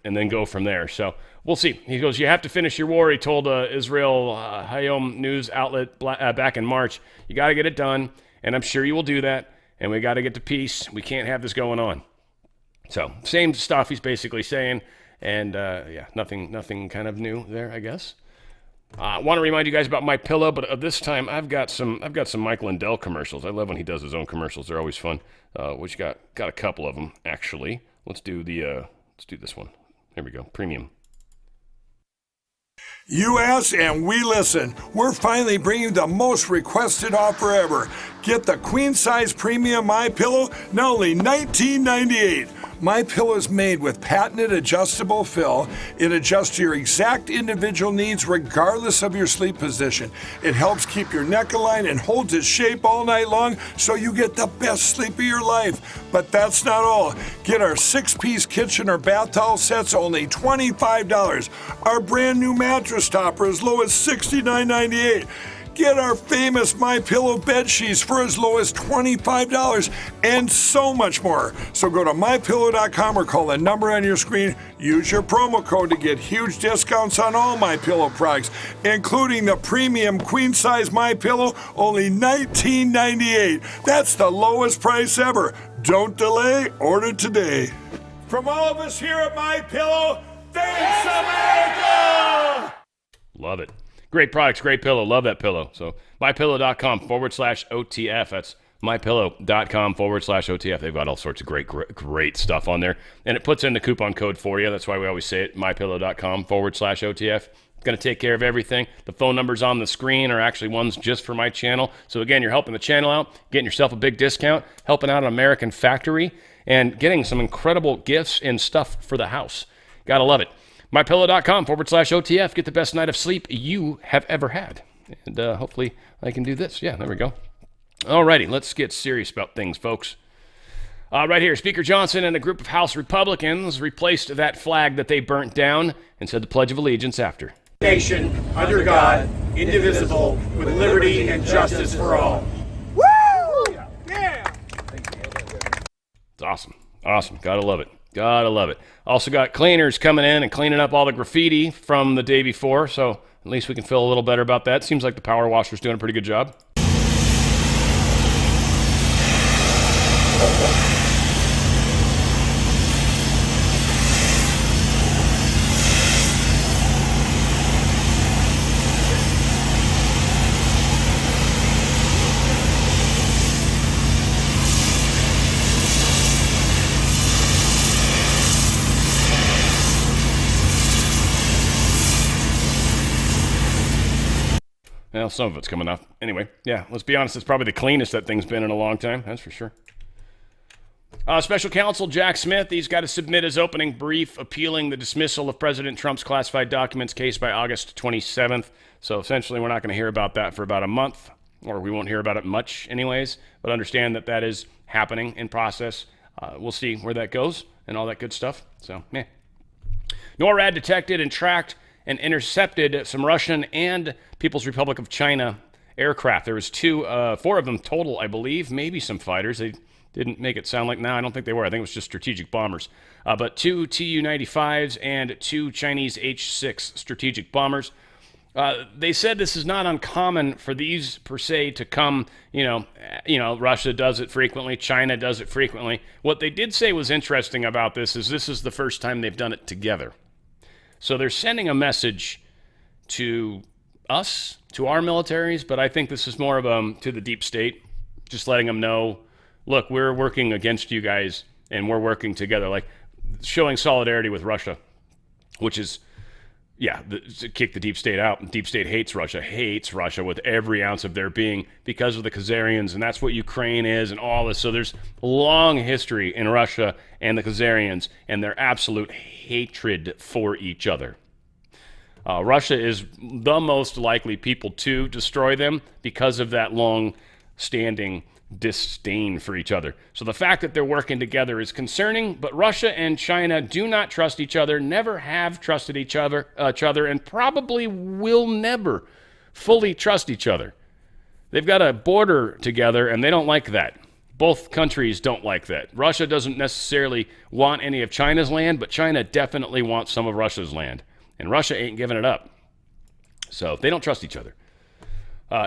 then go from there. So we'll see. He goes, you have to finish your war. He told Israel Hayom news outlet back in March, you got to get it done. And I'm sure you will do that. And we got to get to peace. We can't have this going on. So same stuff he's basically saying. And nothing kind of new there, I guess. I want to remind you guys about My Pillow, but this time I've got some Mike Lindell commercials. I love when he does his own commercials. They're always fun. Which got a couple of them actually. Let's do this one. There we go. Premium. You ask and we listen. We're finally bringing the most requested offer ever. Get the queen size premium My Pillow, now only $19.98. My Pillow is made with patented adjustable fill. It adjusts to your exact individual needs regardless of your sleep position. It helps keep your neck aligned and holds its shape all night long so you get the best sleep of your life. But that's not all. Get our 6-piece kitchen or bath towel sets only $25. Our brand new mattress topper as low as $69.98. Get our famous My Pillow bed sheets for as low as $25 and so much more. So go to mypillow.com or call the number on your screen. Use your promo code to get huge discounts on all My Pillow products, including the premium queen size My Pillow, only $19.98. That's the lowest price ever. Don't delay, order today. From all of us here at My Pillow, thanks America! Love it. Great products, great pillow. Love that pillow. So mypillow.com/OTF. That's mypillow.com/OTF. They've got all sorts of great stuff on there. And it puts in the coupon code for you. That's why we always say it, mypillow.com/OTF. It's going to take care of everything. The phone numbers on the screen are actually ones just for my channel. So again, you're helping the channel out, getting yourself a big discount, helping out an American factory, and getting some incredible gifts and stuff for the house. Gotta love it. mypillow.com/OTF. Get the best night of sleep you have ever had. And hopefully I can do this. Yeah, there we go. Alrighty, let's get serious about things, folks. Right here, Speaker Johnson and a group of House Republicans replaced that flag that they burnt down and said the Pledge of Allegiance after. Nation, under God, indivisible, with liberty and justice for all. Woo! Yeah! It's awesome. Awesome. Gotta love it. Gotta love it. Also got cleaners coming in and cleaning up all the graffiti from the day before, so at least we can feel a little better about that. Seems like the power washer's doing a pretty good job. Well, some of it's coming off. Anyway, yeah, let's be honest, it's probably the cleanest that thing's been in a long time. That's for sure. Special counsel Jack Smith, he's got to submit his opening brief appealing the dismissal of President Trump's classified documents case by August 27th. So essentially, we're not going to hear about that for about a month. or we won't hear about it much anyways, but understand that that is happening in process. We'll see where that goes and all that good stuff. So, yeah. NORAD detected and tracked and intercepted some Russian and People's Republic of China aircraft. There was four of them total, I believe, maybe some fighters. They didn't make it sound like, no, I don't think they were. I think it was just strategic bombers. But 2 Tu-95s and 2 Chinese H-6 strategic bombers. They said this is not uncommon for these per se to come, Russia does it frequently, China does it frequently. What they did say was interesting about this is the first time they've done it together. So they're sending a message to us, to our militaries, but I think this is more of to the deep state, just letting them know, look, we're working against you guys and we're working together, like showing solidarity with Russia, which is, to kick the deep state out. Deep state hates Russia with every ounce of their being because of the Khazarians, and that's what Ukraine is and all this. So there's a long history in Russia and the Khazarians and their absolute hatred for each other. Russia is the most likely people to destroy them because of that long-standing disdain for each other. So the fact that they're working together is concerning, but Russia and China do not trust each other, never have trusted each other, and probably will never fully trust each other. They've got a border together, and they don't like that. Both countries don't like that. Russia doesn't necessarily want any of China's land, but China definitely wants some of Russia's land, and Russia ain't giving it up. So they don't trust each other.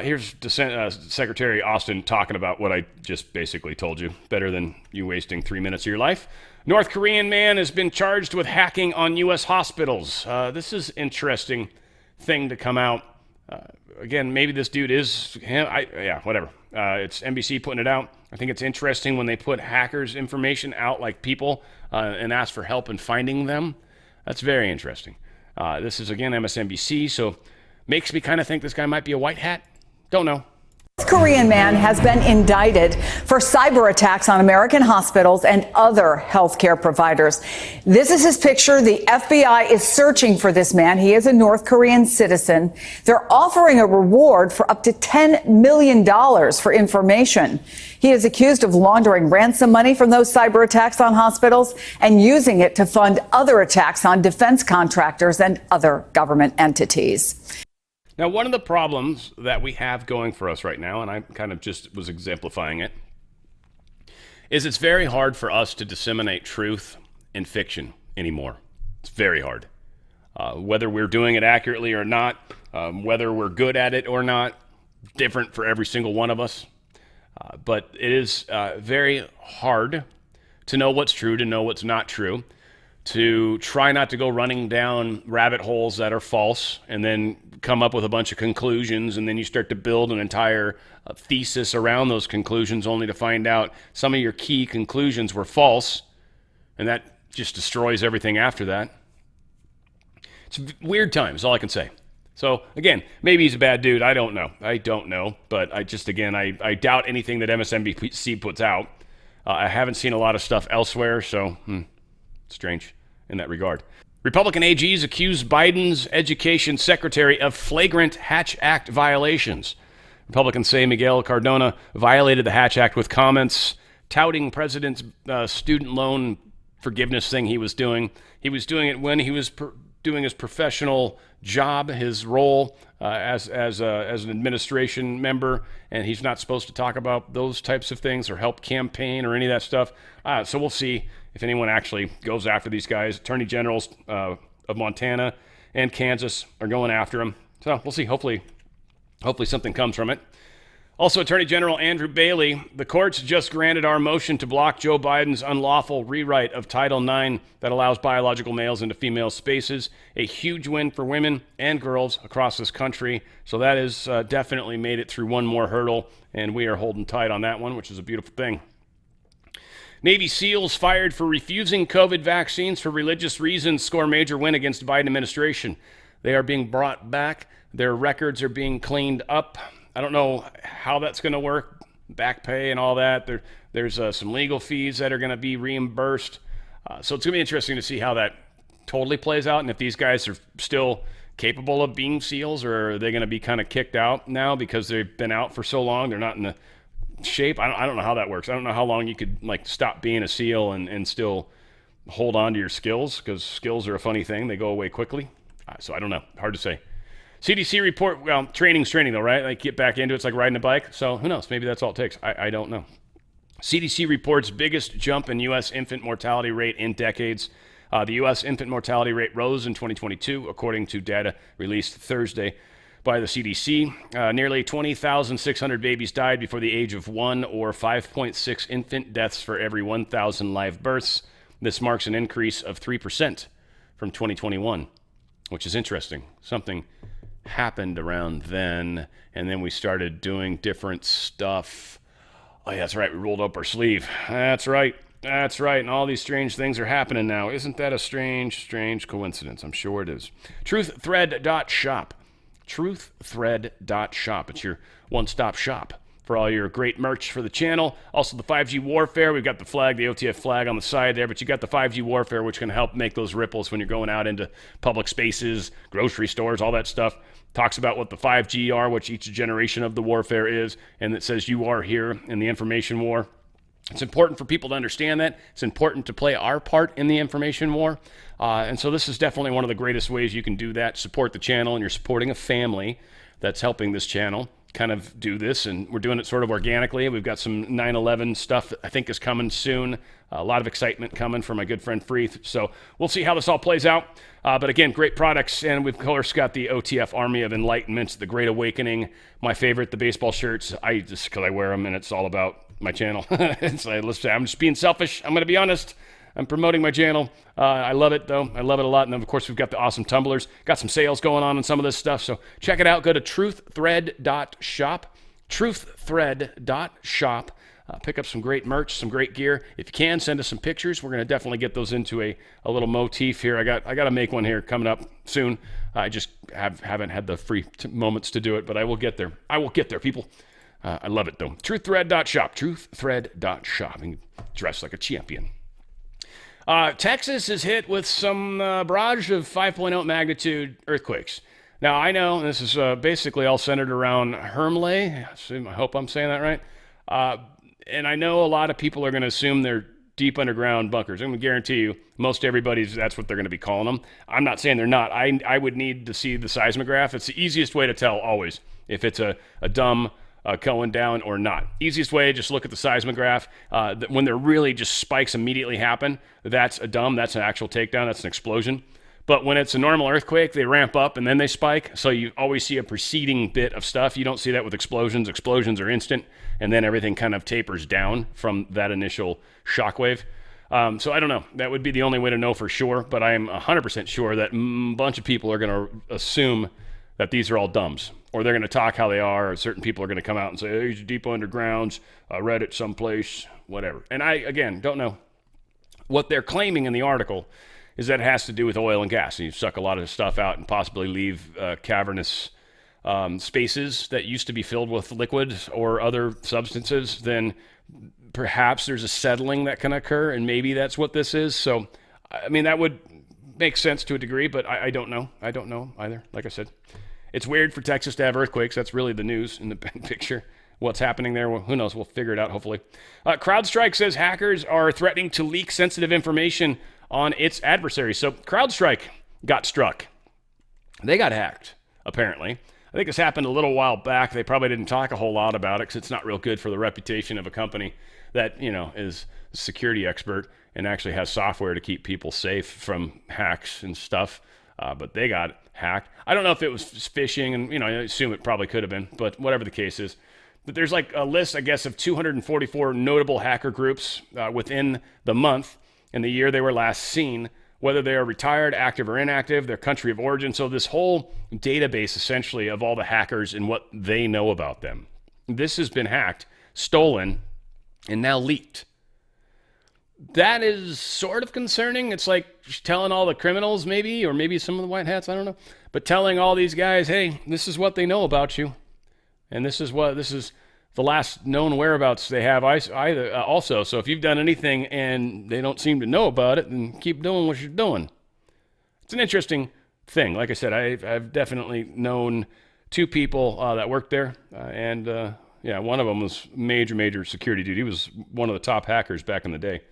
Here's Secretary Austin talking about what I just basically told you. Better than you wasting 3 minutes of your life. North Korean man has been charged with hacking on U.S. hospitals. This is interesting thing to come out. Again, maybe this dude is him. Whatever. It's NBC putting it out. I think it's interesting when they put hackers' information out, like people, and ask for help in finding them. That's very interesting. This is, again, MSNBC, so makes me kind of think this guy might be a white hat. Don't know. This Korean man has been indicted for cyber attacks on American hospitals and other healthcare providers. This is his picture. The FBI is searching for this man. He is a North Korean citizen. They're offering a reward for up to $10 million for information. He is accused of laundering ransom money from those cyber attacks on hospitals and using it to fund other attacks on defense contractors and other government entities. Now, one of the problems that we have going for us right now, and I kind of just was exemplifying it, is it's very hard for us to disseminate truth in fiction anymore. It's very hard. Whether we're doing it accurately or not, whether we're good at it or not, different for every single one of us. But it is very hard to know what's true, to know what's not true, to try not to go running down rabbit holes that are false and then come up with a bunch of conclusions, and then you start to build an entire thesis around those conclusions only to find out some of your key conclusions were false, and that just destroys everything after that. It's weird times, all I can say. So, again, maybe he's a bad dude. I don't know. But I doubt anything that MSNBC puts out. I haven't seen a lot of stuff elsewhere, so strange in that regard. Republican AGs accuse Biden's education secretary of flagrant Hatch Act violations. Republicans say Miguel Cardona violated the Hatch Act with comments touting president's student loan forgiveness thing he was doing. He was doing it when he was doing his professional job, his role as an administration member, and he's not supposed to talk about those types of things or help campaign or any of that stuff. So we'll see if anyone actually goes after these guys. Attorney generals of Montana and Kansas are going after him. So we'll see. Hopefully something comes from it. Also, Attorney General Andrew Bailey, the courts just granted our motion to block Joe Biden's unlawful rewrite of Title IX that allows biological males into female spaces. A huge win for women and girls across this country. So that has definitely made it through one more hurdle, and we are holding tight on that one, which is a beautiful thing. Navy SEALs fired for refusing COVID vaccines for religious reasons score major win against the Biden administration. They are being brought back. Their records are being cleaned up. I don't know how that's going to work, back pay and all that. There's some legal fees that are going to be reimbursed. So it's going to be interesting to see how that totally plays out, and if these guys are still capable of being SEALs, or are they going to be kind of kicked out now because they've been out for so long? They're not in the shape. I don't know how that works. I don't know how long you could like stop being a SEAL and still hold on to your skills, because skills are a funny thing. They go away quickly. So I don't know. Hard to say. CDC report, well, training's training though, right? Like get back into it. It's like riding a bike. So who knows? Maybe that's all it takes. I don't know. CDC reports biggest jump in U.S. infant mortality rate in decades. The U.S. infant mortality rate rose in 2022, according to data released Thursday by the CDC. Nearly 20,600 babies died before the age of 1, or 5.6 infant deaths for every 1,000 live births. This marks an increase of 3% from 2021, which is interesting. Something happened around then, and then we started doing different stuff. Oh, yeah, that's right. We rolled up our sleeve. That's right. That's right. And all these strange things are happening now. Isn't that a strange coincidence? I'm sure it is. Truththread.shop. Truththread.shop. It's your one-stop shop for all your great merch for the channel. Also the 5G warfare. We've got the flag, the OTF flag on the side there, but you got the 5G warfare, which can help make those ripples when you're going out into public spaces, grocery stores, all that stuff. Talks about what the 5G are, which each generation of the warfare is, and it says you are here in the information war. It's important for people to understand that. It's important to play our part in the information war. And so this is definitely one of the greatest ways you can do that. Support the channel, and you're supporting a family that's helping this channel kind of do this, and we're doing it sort of organically. We've got some 9/11 stuff that I think is coming soon. A lot of excitement coming from my good friend Freeth. So we'll see how this all plays out. But again, great products, and we've of course got the OTF Army of Enlightenment, the Great Awakening. My favorite, the baseball shirts. I just because I wear them, and it's all about my channel. So listen, I'm just being selfish. I'm going to be honest. I'm promoting my channel. I love it, though. I love it a lot. And then, of course, we've got the awesome tumblers. Got some sales going on some of this stuff. So check it out. Go to truththread.shop. Truththread.shop. Pick up some great merch, some great gear. If you can, send us some pictures. We're going to definitely get those into a little motif here. I got to make one here coming up soon. I just haven't had the free moments to do it, but I will get there. I will get there, people. I love it, though. Truththread.shop. Truththread.shop. And dress like a champion. Texas is hit with some barrage of 5.0 magnitude earthquakes. Now, I know this is basically all centered around Hermle. I hope I'm saying that right. And I know a lot of people are going to assume they're deep underground bunkers. I'm going to guarantee you, most everybody's, that's what they're going to be calling them. I'm not saying they're not. I would need to see the seismograph. It's the easiest way to tell always if it's a dumb going down or not. Easiest way, just look at the seismograph. When there really just spikes immediately happen, that's a dumb, that's an actual takedown, that's an explosion. But when it's a normal earthquake, they ramp up and then they spike. So you always see a preceding bit of stuff. You don't see that with explosions. Explosions are instant, and then everything kind of tapers down from that initial shockwave. So I don't know. That would be the only way to know for sure, but I am 100% sure that a bunch of people are going to assume that these are all dumbs, or they're going to talk how they are, or certain people are going to come out and say, hey, these are deep undergrounds, I read it someplace, whatever. And I, again, don't know. What they're claiming in the article is that it has to do with oil and gas, and you suck a lot of stuff out and possibly leave cavernous spaces that used to be filled with liquid or other substances. Then perhaps there's a settling that can occur, and maybe that's what this is. So, I mean, that would make sense to a degree, but I don't know. I don't know either, like I said. It's weird for Texas to have earthquakes. That's really the news in the picture. What's happening there? Well, who knows? We'll figure it out, hopefully. CrowdStrike says hackers are threatening to leak sensitive information on its adversaries. So CrowdStrike got struck. They got hacked, apparently. I think this happened a little while back. They probably didn't talk a whole lot about it because it's not real good for the reputation of a company that, you know, is a security expert and actually has software to keep people safe from hacks and stuff. But they got hacked. I don't know if it was phishing, and, you know, I assume it probably could have been, but whatever the case is. But there's like a list, I guess, of 244 notable hacker groups within the month and the year they were last seen, whether they are retired, active, or inactive, their country of origin. So this whole database, essentially, of all the hackers and what they know about them. This has been hacked, stolen, and now leaked. That is sort of concerning. It's like telling all the criminals, maybe, or maybe some of the white hats, I don't know. But telling all these guys, hey, this is what they know about you. And this is the last known whereabouts they have also. So if you've done anything and they don't seem to know about it, then keep doing what you're doing. It's an interesting thing. Like I said, I've definitely known two people that worked there, and one of them was major security dude. He was one of the top hackers back in the day.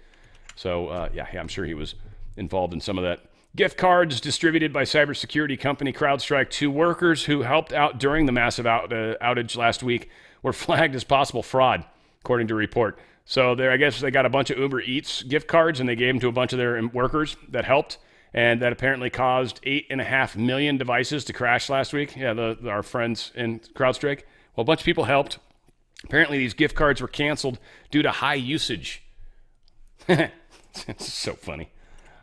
So I'm sure he was involved in some of that. Gift cards distributed by cybersecurity company CrowdStrike to workers who helped out during the massive outage last week were flagged as possible fraud, according to a report. So I guess they got a bunch of Uber Eats gift cards and they gave them to a bunch of their workers that helped, and that apparently caused 8.5 million devices to crash last week. Yeah, our friends in CrowdStrike. Well, a bunch of people helped. Apparently these gift cards were canceled due to high usage. It's so funny.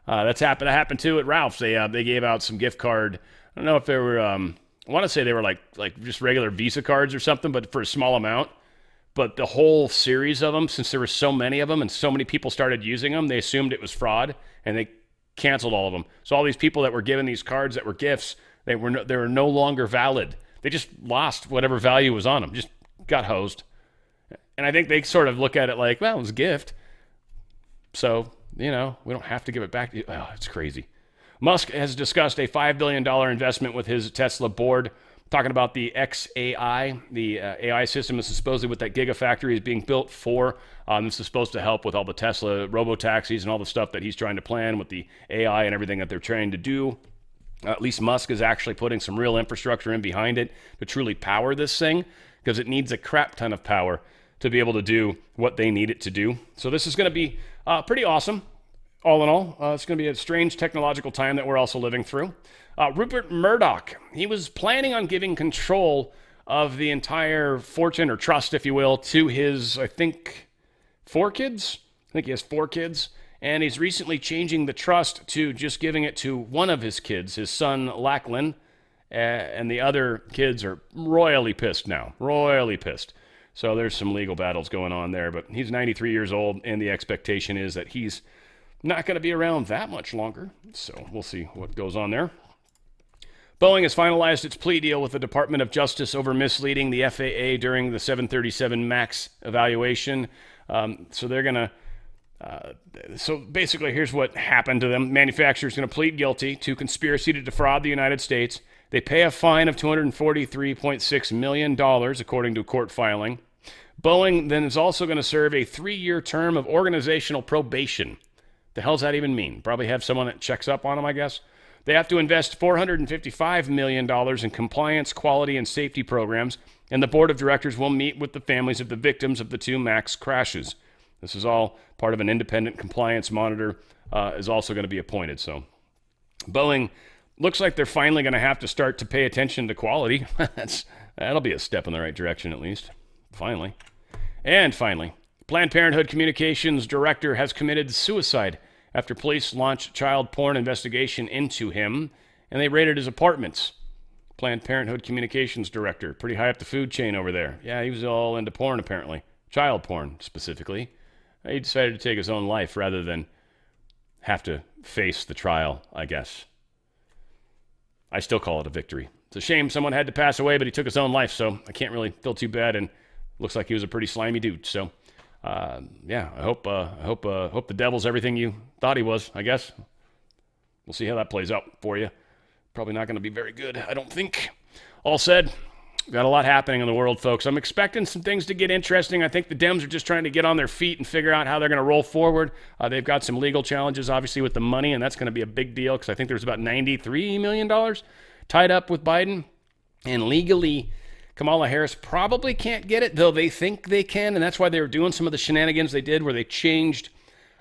That happened too at Ralph's. They gave out some gift card. I don't know if they were. I want to say they were like just regular Visa cards or something, but for a small amount. But the whole series of them, since there were so many of them and so many people started using them, they assumed it was fraud and they canceled all of them. So all these people that were given these cards that were gifts, they were no longer valid. They just lost whatever value was on them. Just got hosed. And I think they sort of look at it like, well, it was a gift. So, we don't have to give it back to you. Oh, it's crazy. Musk has discussed a $5 billion investment with his Tesla board, talking about the XAI, the AI system. This is supposedly what that gigafactory is being built for. This is supposed to help with all the Tesla robo-taxis and all the stuff that he's trying to plan with the AI and everything that they're trying to do. At least Musk is actually putting some real infrastructure in behind it to truly power this thing, because it needs a crap ton of power to be able to do what they need it to do. So this is going to be pretty awesome. All in all, it's going to be a strange technological time that we're also living through. Rupert Murdoch, he was planning on giving control of the entire fortune or trust, if you will, to his, I think, 4 kids. I think he has 4 kids. And he's recently changing the trust to just giving it to one of his kids, his son, Lachlan. And the other kids are royally pissed now. Royally pissed. So there's some legal battles going on there. But he's 93 years old, and the expectation is that he's not going to be around that much longer. So we'll see what goes on there. Boeing has finalized its plea deal with the Department of Justice over misleading the FAA during the 737 MAX evaluation. So they're going to... So basically, here's what happened to them. Manufacturer's going to plead guilty to conspiracy to defraud the United States. They pay a fine of $243.6 million, according to a court filing. Boeing then is also going to serve a 3-year term of organizational probation. The hell's that even mean? Probably have someone that checks up on them, I guess. They have to invest $455 million in compliance, quality, and safety programs, and the board of directors will meet with the families of the victims of the 2 MAX crashes. This is all part of an independent compliance monitor is also going to be appointed. So Boeing looks like they're finally going to have to start to pay attention to quality. That'll be a step in the right direction, at least. Finally. And finally, Planned Parenthood Communications Director has committed suicide after police launched child porn investigation into him, and they raided his apartments. Planned Parenthood Communications Director, pretty high up the food chain over there. Yeah, he was all into porn, apparently. Child porn, specifically. He decided to take his own life rather than have to face the trial, I guess. I still call it a victory. It's a shame someone had to pass away, but he took his own life, so I can't really feel too bad, and looks like he was a pretty slimy dude. So, I hope the devil's everything you thought he was, I guess. We'll see how that plays out for you. Probably not going to be very good, I don't think. All said, got a lot happening in the world, folks. I'm expecting some things to get interesting. I think the Dems are just trying to get on their feet and figure out how they're going to roll forward. They've got some legal challenges, obviously, with the money, and that's going to be a big deal because I think there's about $93 million tied up with Biden. And legally, Kamala Harris probably can't get it, though they think they can, and that's why they were doing some of the shenanigans they did where they changed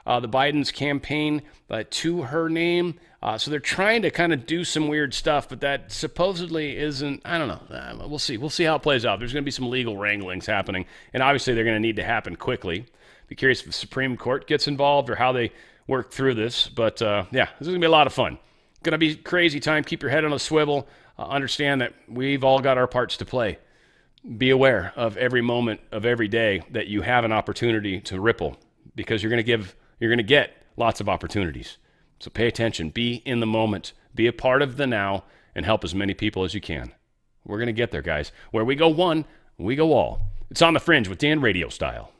the Biden's campaign to her name. So they're trying to kind of do some weird stuff, but that supposedly isn't, I don't know. We'll see. We'll see how it plays out. There's going to be some legal wranglings happening, and obviously they're going to need to happen quickly. Be curious if the Supreme Court gets involved or how they work through this. But this is going to be a lot of fun. Going to be a crazy time. Keep your head on a swivel. Understand that we've all got our parts to play. Be aware of every moment of every day that you have an opportunity to ripple, because you're going to get lots of opportunities. So pay attention, be in the moment, be a part of the now, and help as many people as you can. We're going to get there, guys. Where we go one, we go all. It's On the Fringe with Dan Radio Style.